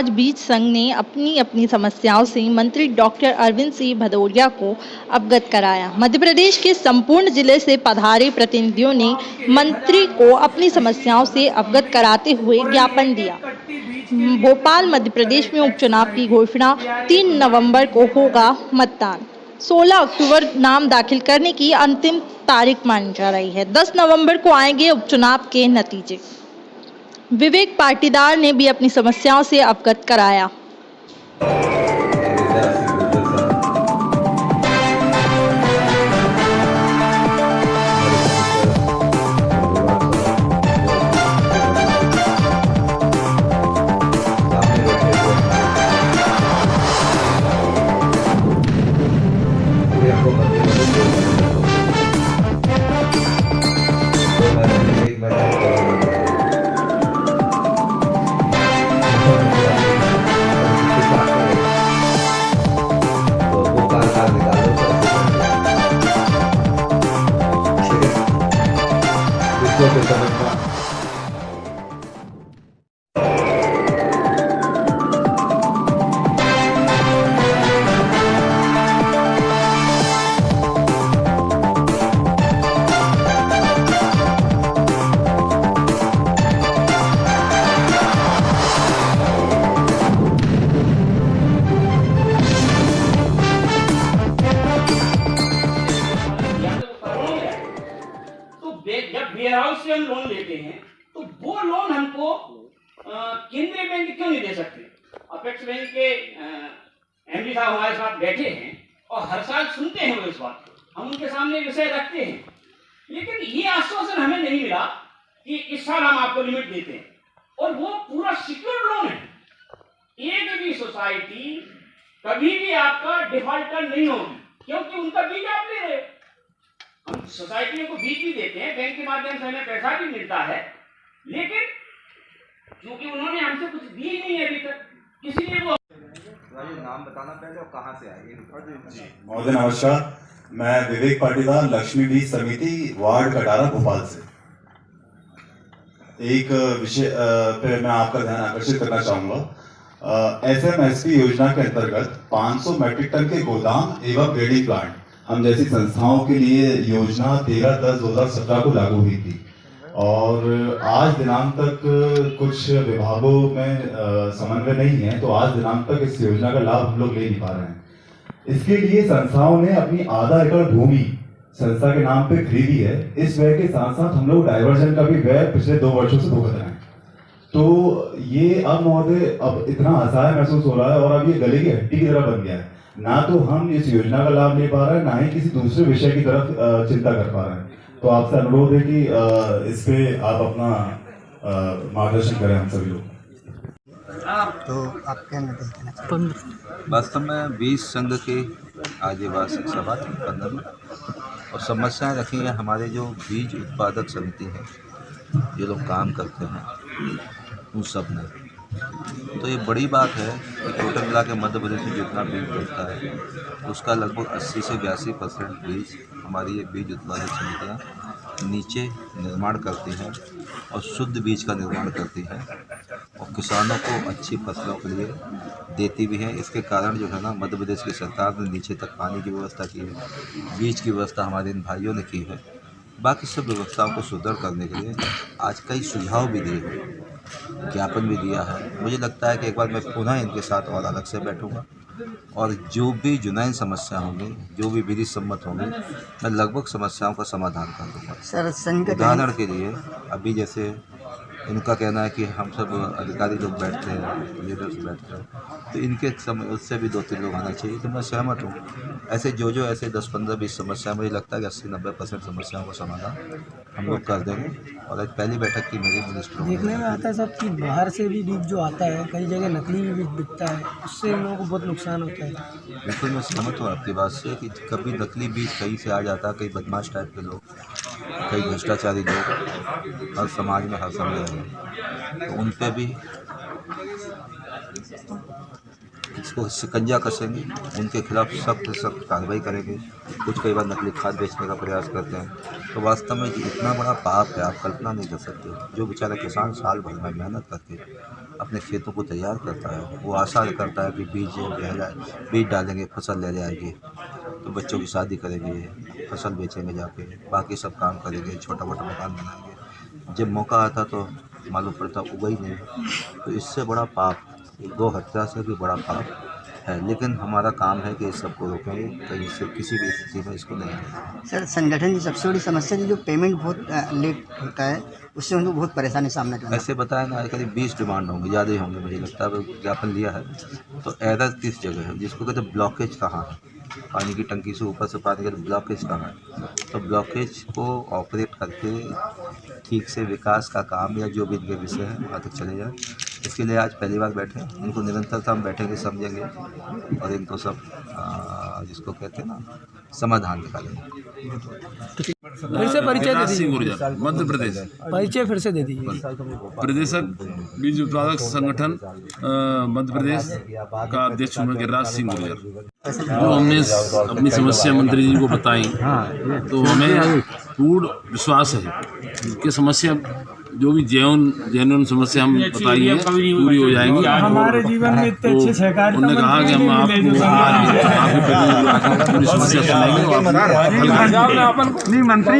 आज बीज संघ ने अपनी अपनी समस्याओं से मंत्री डॉक्टर अरविंद सिंह भदौरिया को अवगत कराया। मध्य प्रदेश के संपूर्ण जिले से पधारे प्रतिनिधियों ने मंत्री को अपनी समस्याओं से अवगत कराते हुए ज्ञापन दिया। भोपाल मध्य प्रदेश में उपचुनाव की घोषणा 3 नवंबर को होगा मतदान। 16 अक्टूबर नाम दाखिल करने की अंतिम तारीख मानी जा रही है। 10 नवंबर को आएंगे उपचुनाव के नतीजे। विवेक पाटीदार ने भी अपनी समस्याओं से अवगत कराया। जब वेयर हाउस से हम लोन लेते हैं तो वो लोन हमको केंद्रीय बैंक क्यों नहीं दे सकते? अपेक्स बैंक के एमडी साहब हमारे साथ बैठे हैं और हर साल सुनते हैं वो इस बात को, हम उनके सामने विषय रखते हैं, लेकिन ये आश्वासन हमें नहीं मिला कि इस साल हम आपको लिमिट देते हैं। और वो पूरा सिक्योर लोन है। एक भी सोसाइटी कभी भी आपका डिफॉल्टर नहीं होगी, क्योंकि उनका बीज आप ले रहे। हम सोसाइटियों को बीज भी देते हैं, बैंक के माध्यम से हमें पैसा भी मिलता है, लेकिन क्योंकि उन्होंने हमसे कुछ दी ही नहीं है अभी तक, इसलिए वो नाम बताना पहले और कहाँ से आए? महोदय नमस्कार, मैं विवेक पाटीदार, लक्ष्मी बीज समिति, वार्ड कटारा, भोपाल से। एक विषय पे मैं आपका ध्यान आकर्षित करना चाहूंगा। एसएमएसपी योजना के अंतर्गत 500 मैट्रिक टन के गोदाम एवं ग्रेडिंग प्लांट हम जैसी संस्थाओं के लिए योजना 13/10/2017 को लागू हुई थी और आज दिनांक तक कुछ विभागों में समन्वय नहीं है, तो आज दिनांक तक इस योजना का लाभ हम लोग ले नहीं पा रहे हैं। इसके लिए संस्थाओं ने अपनी आधा एकड़ भूमि संस्था के नाम पे खरीदी है। इस व्यय के साथ साथ हम लोग डाइवर्जन का भी व्यय पिछले 2 वर्षों से भुगत रहे हैं। तो ये अब महोदय अब इतना असहाय महसूस हो रहा है और अब ये गले की हड्डी की तरह बन गया है। ना तो हम इस योजना का लाभ ले पा रहे हैं, ना ही किसी दूसरे विषय की तरफ चिंता कर पा रहे हैं। तो आपसे अनुरोध है कि इस पे आप अपना मार्गदर्शन करें हम सभी लोग। तो आप क्या निर्देश देना चाहते हैं? वास्तव में बीज संघ के आज ये वार्षिक सभा थी 15 में, और समस्याएं रखी हैं हमारे जो बीज उत्पादक समिति है, ये लोग काम करते हैं उन सब ने। तो ये बड़ी बात है कि टोटल मिला के मध्य प्रदेश में जितना बीज बनता है उसका लगभग 80 से 82% बीज हमारी ये बीज उत्पादक समितियाँ नीचे निर्माण करती हैं और शुद्ध बीज का निर्माण करती हैं और किसानों को अच्छी फसलों के लिए देती भी है। इसके कारण जो है ना, मध्य प्रदेश की सरकार ने नीचे तक पानी की व्यवस्था की है, बीज की व्यवस्था हमारे इन भाइयों ने की है। बाकी सब व्यवस्थाओं को सुदृढ़ करने के लिए आज कई सुझाव भी दिए हैं, ज्ञापन भी दिया है। मुझे लगता है कि एक बार मैं पुनः इनके साथ और अलग से बैठूंगा और जो भी जुनैन समस्या होंगी, जो भी विधि सम्मत होंगी, मैं लगभग समस्याओं का समाधान कर दूँगा। उदाहरण के लिए अभी जैसे इनका कहना है कि हम सब अधिकारी लोग बैठते हैं, लीडर्स बैठते हैं, तो इनके उससे भी 2-3 लोग आना चाहिए। तो मैं सहमत हूँ। ऐसे जो ऐसे 10, 15, 20 समस्या, मुझे लगता है कि 80-90% समस्याओं का समाधान हम लोग कर देंगे। और आज पहली बैठक की मेरी मिनिस्टर देखने में आता है सब कि बाहर से भी बीज जो आता है, कई जगह नकली भी बीज बिकता है, उससे लोगों को बहुत नुकसान होता है। बिल्कुल मैं सहमत हूँ आपकी बात से कि कभी नकली बीज कहीं से आ जाता है, कई बदमाश टाइप के लोग, कई भ्रष्टाचारी लोग हर समाज में हर समय रहे, तो उन पे भी इसको शिकंजा कसेंगे, उनके खिलाफ सख्त से सख्त कार्रवाई करेंगे। कुछ कई बार नकली खाद बेचने का प्रयास करते हैं, तो वास्तव में इतना बड़ा पाप है, आप कल्पना नहीं कर सकते। जो बेचारा किसान साल भर में मेहनत करके अपने खेतों को तैयार करता है, वो आशा करता है कि बीज डालेंगे, फसल ले जाएगी, तो बच्चों की शादी करेंगे, फसल बेचेंगे जाके, बाकी सब काम करेंगे, छोटा मोटा मकान बनाएंगे। जब मौका आता तो मालूम पड़ता उगा ही नहीं। तो इससे बड़ा पाप, गौ हत्या से भी बड़ा पाप है। लेकिन हमारा काम है कि इस सबको रोकेंगे, कहीं से किसी भी स्थिति में इसको नहीं होगा। सर, संगठन की सबसे बड़ी समस्या है जो पेमेंट बहुत लेट होता है, उससे उनको बहुत परेशानी सामना करना। ऐसे बताया ना, करीब 20 डिमांड होंगे, ज़्यादा ही होंगे मुझे लगता है। ज्ञापन लिया है तो एरर किस जगह है, जिसको कहते हैं ब्लॉकेज कहाँ है, पानी की टंकी से ऊपर से पानी का ब्लॉकेज कहाँ है। तो ब्लॉकेज को ऑपरेट करके ठीक से विकास का काम या जो भी इनके विषय है वहाँ तक चले जाए। इसके लिए आज पहली बार बैठे, इनको निरंतरता हम बैठेंगे, समझेंगे और इनको सब जिसको कहते हैं ना समाधान निकालेंगे। फिर से परिचय दे दीजिए। गुर्जर, मध्य प्रदेश। परिचय फिर से दे दीजिए। प्रदेशक बीज उत्पादक संगठन मध्य प्रदेश का अध्यक्ष हूँ मैं गिरिराज सिंह गुर्जर। जो हमने अपनी समस्या मंत्री जी को बताई, तो हमें पूर्ण विश्वास है कि समस्या जो भी जेन्युइन समस्या हम बताई है पूरी हो जाएंगी। हमारे जीवन में इतने अच्छे सहकारी उन्होंने कहा कि हम आपको पूरी समस्या सुनाएंगे और